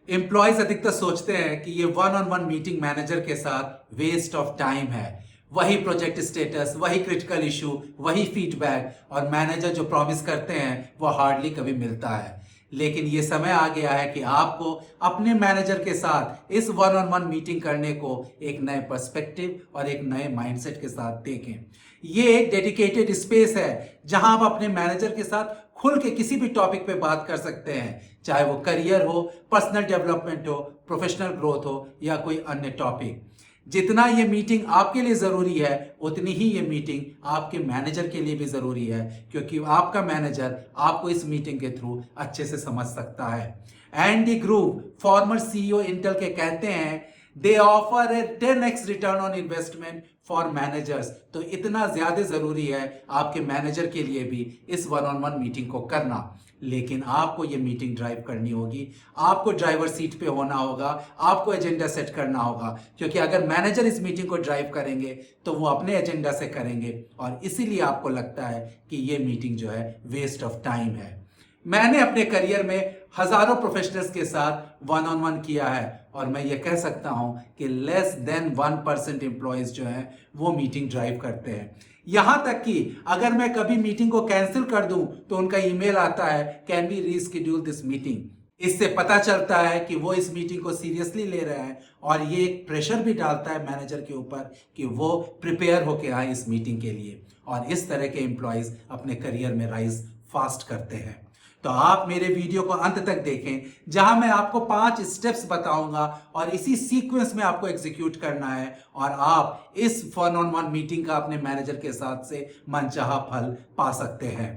Employees अधिकतर सोचते हैं कि ये one on one meeting manager के साथ वेस्ट ऑफ टाइम है। वही प्रोजेक्ट स्टेटस, वही क्रिटिकल इशू, वही फीडबैक और मैनेजर जो प्रॉमिस करते हैं वो हार्डली कभी मिलता है। लेकिन ये समय आ गया है कि आपको अपने मैनेजर के साथ इस वन ऑन वन मीटिंग करने को एक नए पर्सपेक्टिव और एक नए माइंडसेट के साथ देखें। ये एक डेडिकेटेड स्पेस है जहां आप अपने मैनेजर के साथ खुल के किसी भी टॉपिक पे बात कर सकते हैं, चाहे वो करियर हो, पर्सनल डेवलपमेंट हो, प्रोफेशनल ग्रोथ हो या कोई अन्य टॉपिक। जितना ये मीटिंग आपके लिए ज़रूरी है उतनी ही ये मीटिंग आपके मैनेजर के लिए भी ज़रूरी है, क्योंकि आपका मैनेजर आपको इस मीटिंग के थ्रू अच्छे से समझ सकता है। Andy groove, farmer CEO Intel के, कहते हैं दे offer A 10x return on investment for managers. तो इतना ज़्यादा ज़रूरी है आपके मैनेजर के लिए भी इस वन ऑन वन मीटिंग को करना। लेकिन आपको ये मीटिंग ड्राइव करनी होगी, आपको ड्राइवर सीट पे होना होगा, आपको एजेंडा सेट करना होगा, क्योंकि अगर मैनेजर इस मीटिंग को ड्राइव करेंगे तो वो अपने एजेंडा से करेंगे और इसीलिए आपको लगता है कि ये मीटिंग जो है वेस्ट ऑफ टाइम है। मैंने अपने करियर में हजारों प्रोफेशनल्स के साथ वन ऑन वन किया है और मैं ये कह सकता हूं कि लेस देन 1% एम्प्लॉयज जो हैं वो मीटिंग ड्राइव करते हैं। यहां तक कि अगर मैं कभी मीटिंग को कैंसिल कर दूं तो उनका ईमेल आता है, can we reschedule this meeting. इससे पता चलता है कि वो इस मीटिंग को सीरियसली ले रहे हैं और ये एक प्रेशर भी डालता है मैनेजर के ऊपर कि वो प्रिपेयर होके आए इस मीटिंग के लिए। और इस तरह के एम्प्लॉयज अपने करियर में राइज फास्ट करते हैं। तो आप मेरे वीडियो को अंत तक देखें, जहां मैं आपको 5 स्टेप्स बताऊंगा और इसी सीक्वेंस में आपको एग्जीक्यूट करना है और आप इस वन ऑन वन मीटिंग का अपने मैनेजर के साथ से मनचाहा फल पा सकते हैं।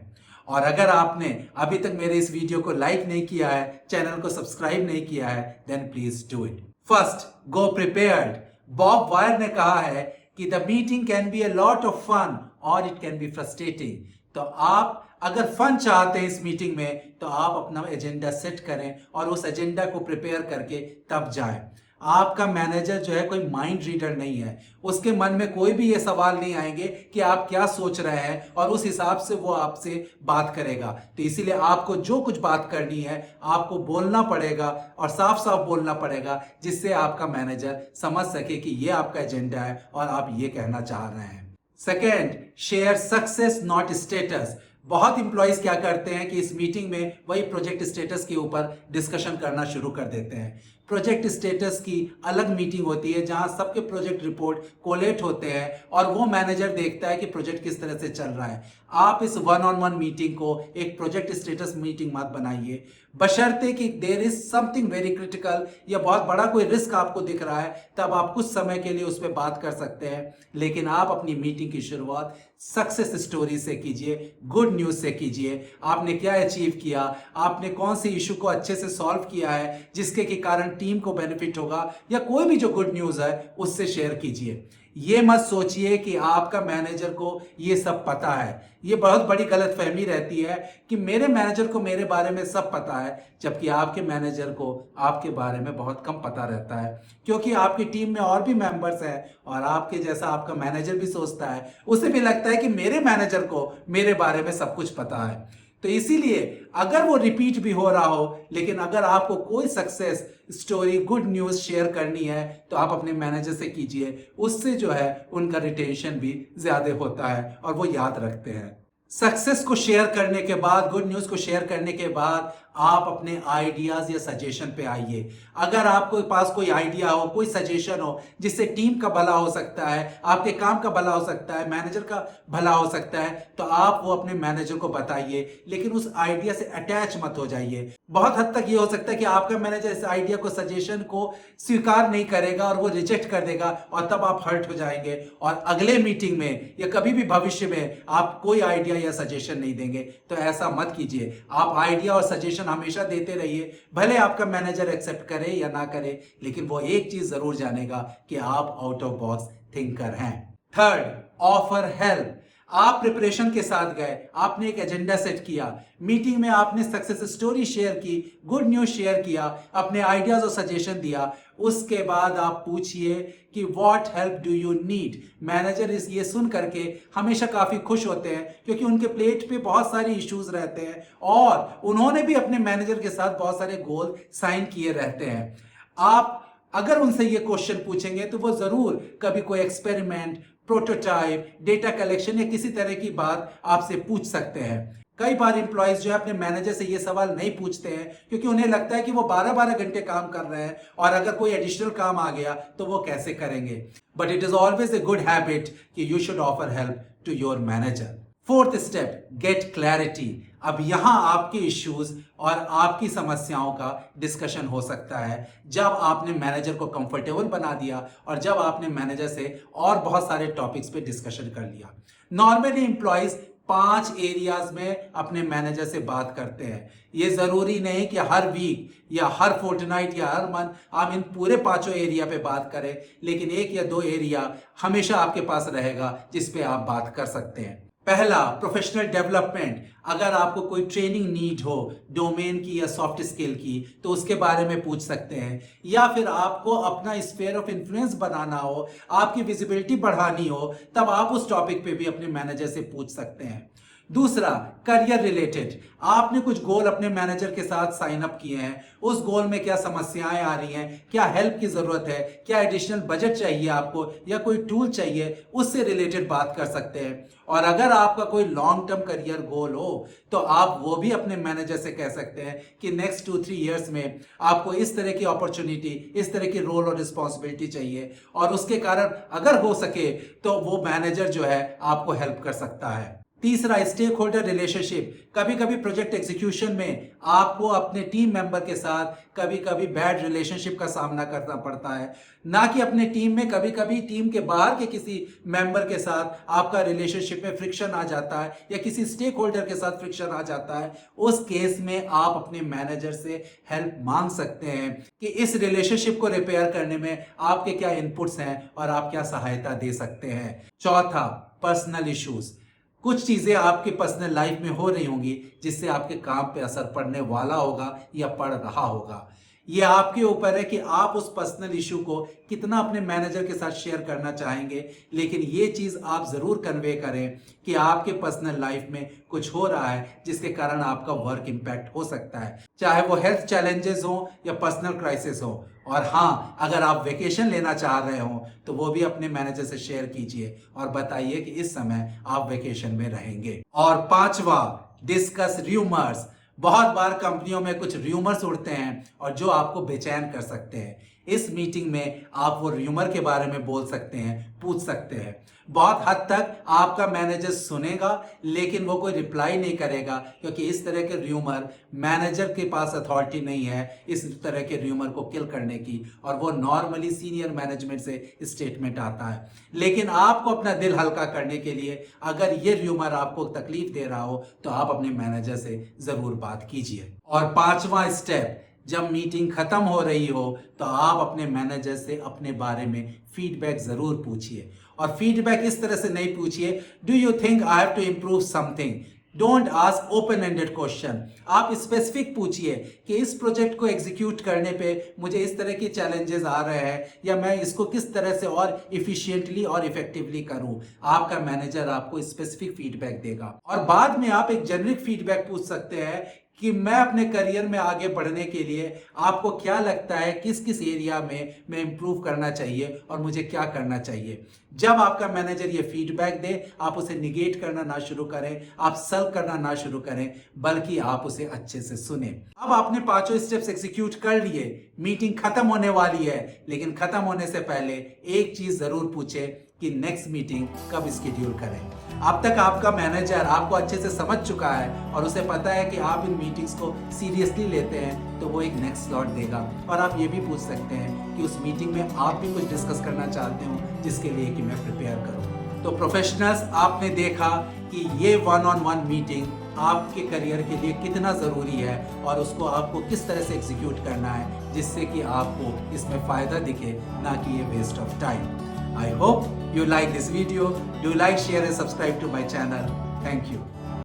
और अगर आपने अभी तक मेरे इस वीडियो को लाइक नहीं किया है, चैनल को सब्सक्राइब नहीं किया है, then please do it. First, go prepared. Bob Weir ने कहा है कि the meeting can be a lot of fun और इट कैन बी फ्रस्ट्रेटिंग। तो आप अगर फन चाहते हैं इस मीटिंग में तो आप अपना एजेंडा सेट करें और उस एजेंडा को प्रिपेयर करके तब जाएं। आपका मैनेजर जो है कोई माइंड रीडर नहीं है, उसके मन में कोई भी ये सवाल नहीं आएंगे कि आप क्या सोच रहे हैं और उस हिसाब से वो आपसे बात करेगा। तो इसीलिए आपको जो कुछ बात करनी है आपको बोलना पड़ेगा और साफ साफ बोलना पड़ेगा, जिससे आपका मैनेजर समझ सके कि ये आपका एजेंडा है और आप ये कहना चाह रहे हैं। Second, share success not status. बहुत इंप्लॉइज क्या करते हैं कि इस मीटिंग में वही प्रोजेक्ट स्टेटस के ऊपर डिस्कशन करना शुरू कर देते हैं। प्रोजेक्ट स्टेटस की अलग मीटिंग होती है जहां सबके प्रोजेक्ट रिपोर्ट कोलेट होते हैं और वो मैनेजर देखता है कि प्रोजेक्ट किस तरह से चल रहा है। आप इस वन ऑन वन मीटिंग को एक प्रोजेक्ट स्टेटस मीटिंग मत बनाइए, बशर्ते कि there is something very critical या बहुत बड़ा कोई रिस्क आपको दिख रहा है, तब आप कुछ समय के लिए उस पर बात कर सकते हैं। लेकिन आप अपनी मीटिंग की शुरुआत सक्सेस स्टोरी से कीजिए, गुड न्यूज से कीजिए। आपने क्या अचीव किया, आपने कौन से इशू को अच्छे से सॉल्व किया है जिसके के कारण टीम को बेनिफिट होगा, या कोई भी जो गुड न्यूज है उससे शेयर कीजिए। ये मत सोचिए कि आपका मैनेजर को ये सब पता है। ये बहुत बड़ी गलतफहमी रहती है कि मेरे मैनेजर को मेरे बारे में सब पता है, जबकि आपके मैनेजर को आपके बारे में बहुत कम पता रहता है, क्योंकि आपकी टीम में और भी मेंबर्स हैं और आपके जैसा आपका मैनेजर भी सोचता है, उसे भी लगता है कि मेरे मैनेजर को मेरे बारे में सब कुछ पता है। तो इसीलिए अगर वो रिपीट भी हो रहा हो, लेकिन अगर आपको कोई success story, good news share करनी है तो आप अपने मैनेजर से कीजिए। उससे जो है उनका रिटेंशन भी ज्यादा होता है और वो याद रखते हैं। सक्सेस को शेयर करने के बाद, गुड न्यूज को शेयर करने के बाद आप अपने आइडियाज या सजेशन पे आइए। अगर आपके पास कोई आइडिया हो, कोई सजेशन हो जिससे टीम का भला हो सकता है, आपके काम का भला हो सकता है, मैनेजर का भला हो सकता है, तो आप वो अपने मैनेजर को बताइए। लेकिन उस आइडिया से अटैच मत हो जाइए। बहुत हद तक ये हो सकता है कि आपका मैनेजर इस आइडिया को, सजेशन को स्वीकार नहीं करेगा और वो रिजेक्ट कर देगा और तब आप हर्ट हो जाएंगे और अगले मीटिंग में या कभी भी भविष्य में आप कोई आइडिया या सजेशन नहीं देंगे। तो ऐसा मत कीजिए। आप आइडिया और सजेशन हमेशा देते रहिए, भले आपका मैनेजर एक्सेप्ट करे या ना करे, लेकिन वो एक चीज जरूर जानेगा कि आप आउट ऑफ बॉक्स थिंकर हैं। Third, offer help. आप प्रिपरेशन के साथ गए, आपने एक एजेंडा सेट किया, मीटिंग में आपने सक्सेस स्टोरी शेयर की, गुड न्यूज शेयर किया, अपने आइडियाज और सजेशन दिया। उसके बाद आप पूछिए कि what help do you need. Manager इस ये सुन करके हमेशा काफी खुश होते हैं, क्योंकि उनके प्लेट पे बहुत सारे इश्यूज रहते हैं और उन्होंने भी अपने मैनेजर के साथ बहुत सारे गोल साइन किए रहते हैं। आप अगर उनसे ये क्वेश्चन पूछेंगे तो वो जरूर कभी कोई एक्सपेरिमेंट, प्रोटोटाइप, डेटा कलेक्शन या किसी तरह की बात आपसे पूछ सकते हैं। कई बार इंप्लॉयज जो है अपने मैनेजर से ये सवाल नहीं पूछते हैं, क्योंकि उन्हें लगता है कि वो 12-12 घंटे काम कर रहे हैं और अगर कोई एडिशनल काम आ गया तो वो कैसे करेंगे। But it is always a good habit कि you should offer help to your manager. Fourth step, get clarity. अब यहां आपके इश्यूज और आपकी समस्याओं का डिस्कशन हो सकता है जब आपने मैनेजर को कंफर्टेबल बना दिया और जब आपने मैनेजर से और बहुत सारे टॉपिक्स पे डिस्कशन कर लिया। नॉर्मली एम्प्लॉयज 5 एरियाज में अपने मैनेजर से बात करते हैं। ये जरूरी नहीं कि हर वीक या हर फोर्टनाइट या हर मंथ आप इन पूरे 5 एरिया पे बात करें, लेकिन 1 या 2 एरिया हमेशा आपके पास रहेगा जिस पे आप बात कर सकते हैं। पहला, प्रोफेशनल डेवलपमेंट। अगर आपको कोई ट्रेनिंग नीड हो डोमेन की या सॉफ्ट स्किल की तो उसके बारे में पूछ सकते हैं, या फिर आपको अपना स्फीयर ऑफ इन्फ्लुएंस बनाना हो, आपकी विजिबिलिटी बढ़ानी हो, तब आप उस टॉपिक पे भी अपने मैनेजर से पूछ सकते हैं। दूसरा, करियर रिलेटेड। आपने कुछ गोल अपने मैनेजर के साथ साइन अप किए हैं, उस गोल में क्या समस्याएं आ रही हैं, क्या हेल्प की जरूरत है, क्या एडिशनल बजट चाहिए आपको या कोई टूल चाहिए, उससे रिलेटेड बात कर सकते हैं। और अगर आपका कोई लॉन्ग टर्म करियर गोल हो तो आप वो भी अपने मैनेजर से कह सकते हैं कि नेक्स्ट 2-3 इयर्स में आपको इस तरह की अपॉर्चुनिटी, इस तरह की रोल और रिस्पॉन्सिबिलिटी चाहिए, और उसके कारण अगर हो सके तो वो मैनेजर जो है आपको हेल्प कर सकता है। तीसरा, स्टेक होल्डर रिलेशनशिप। कभी कभी प्रोजेक्ट एग्जीक्यूशन में आपको अपने टीम मेंबर के साथ कभी कभी बैड रिलेशनशिप का सामना करना पड़ता है, ना कि अपने टीम में, कभी कभी टीम के बाहर के किसी मेंबर के साथ आपका रिलेशनशिप में फ्रिक्शन आ जाता है या किसी स्टेक होल्डर के साथ फ्रिक्शन आ जाता है। उस केस में आप अपने मैनेजर से हेल्प मांग सकते हैं कि इस रिलेशनशिप को रिपेयर करने में आपके क्या इनपुट्स हैं और आप क्या सहायता दे सकते हैं। चौथा, पर्सनल इश्यूज। कुछ चीजें आपके पर्सनल लाइफ में हो रही होंगी जिससे आपके काम पे असर पड़ने वाला होगा या पड़ रहा होगा। ये आपके ऊपर है कि आप उस पर्सनल इशू को कितना अपने मैनेजर के साथ शेयर करना चाहेंगे, लेकिन ये चीज आप जरूर कन्वे करें कि आपके पर्सनल लाइफ में कुछ हो रहा है जिसके कारण आपका वर्क इंपैक्ट हो सकता है, चाहे वो हेल्थ चैलेंजेस हो या पर्सनल क्राइसिस हो। और हाँ, अगर आप वेकेशन लेना चाह रहे हो तो वो भी अपने मैनेजर से शेयर कीजिए और बताइए कि इस समय आप वेकेशन में रहेंगे। और पांचवा, डिस्कस र्यूमर्स। बहुत बार कंपनियों में कुछ र्यूमर्स उड़ते हैं और जो आपको बेचैन कर सकते हैं। इस मीटिंग में आप वो र्यूमर के बारे में बोल सकते हैं, पूछ सकते हैं। बहुत हद तक आपका मैनेजर सुनेगा लेकिन वो कोई रिप्लाई नहीं करेगा, क्योंकि इस तरह के र्यूमर, मैनेजर के पास अथॉरिटी नहीं है इस तरह के र्यूमर को किल करने की, और वो नॉर्मली सीनियर मैनेजमेंट से स्टेटमेंट आता है। लेकिन आपको अपना दिल हल्का करने के लिए अगर ये र्यूमर आपको तकलीफ दे रहा हो तो आप अपने मैनेजर से जरूर बात कीजिए। और पांचवा स्टेप, जब मीटिंग खत्म हो रही हो तो आप अपने मैनेजर से अपने बारे में फीडबैक जरूर पूछिए। और फीडबैक इस तरह से नहीं पूछिए, do you think I have to improve something. Don't ask open ended question. आप स्पेसिफिक पूछिए कि इस प्रोजेक्ट को एग्जीक्यूट करने पे मुझे इस तरह के चैलेंजेस आ रहे हैं या मैं इसको किस तरह से और इफिशिएंटली और इफेक्टिवली करूं। आपका मैनेजर आपको स्पेसिफिक फीडबैक देगा। और बाद में आप एक जेनरिक फीडबैक पूछ सकते हैं कि मैं अपने करियर में आगे बढ़ने के लिए आपको क्या लगता है किस किस एरिया में मैं इंप्रूव करना चाहिए और मुझे क्या करना चाहिए। जब आपका मैनेजर ये फीडबैक दे, आप उसे निगेट करना ना शुरू करें, आप सल्व करना ना शुरू करें, बल्कि आप उसे अच्छे से सुने। अब आपने 5 स्टेप्स एग्जीक्यूट कर लिए, मीटिंग खत्म होने वाली है, लेकिन खत्म होने से पहले एक चीज जरूर पूछे कि नेक्स्ट मीटिंग कब स्केड्यूल करें। अब तक आपका मैनेजर आपको अच्छे से समझ चुका है और उसे पता है कि आप इन मीटिंग्स को सीरियसली लेते हैं, तो वो एक नेक्स्ट स्लॉट देगा। और आप ये भी पूछ सकते हैं कि उस मीटिंग में आप भी कुछ डिस्कस करना चाहते हो जिसके लिए कि मैं प्रिपेयर करूं। तो प्रोफेशनल्स, आपने देखा कि ये 1-on-1 मीटिंग आपके करियर के लिए कितना ज़रूरी है और उसको आपको किस तरह से एग्जीक्यूट करना है जिससे कि आपको इसमें फ़ायदा दिखे, ना कि ये waste of time. I hope you like this video. Do like, share and subscribe to my channel. Thank you.